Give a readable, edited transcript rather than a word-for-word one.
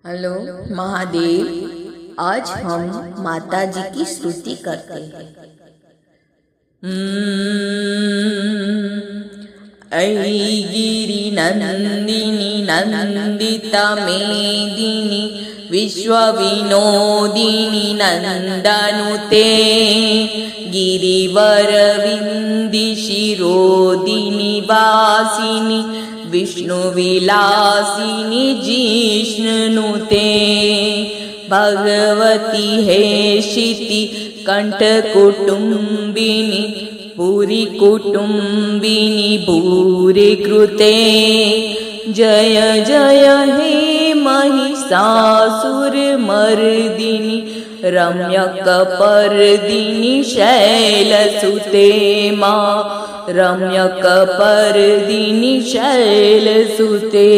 Hello Mahadev. आज हम माता जी की स्तुति करते हैं। ऐ गिरि नंदिनी नंदिता मेदिनी विश्वविनोदिनी नंदनुते गिरिवर विंदी शिरोदिनी वासिनी विष्णुविलासिनी जिष्णुनुते भगवती हेशिति कंठकुटुंबिनी भूरि कुटुंबिनी भूरि कृते जय जय हे महिषासुरमर्दिनी रम्यकपर्दिनी शैलसुते मां रम्यकपर्दिनी शैलसुते।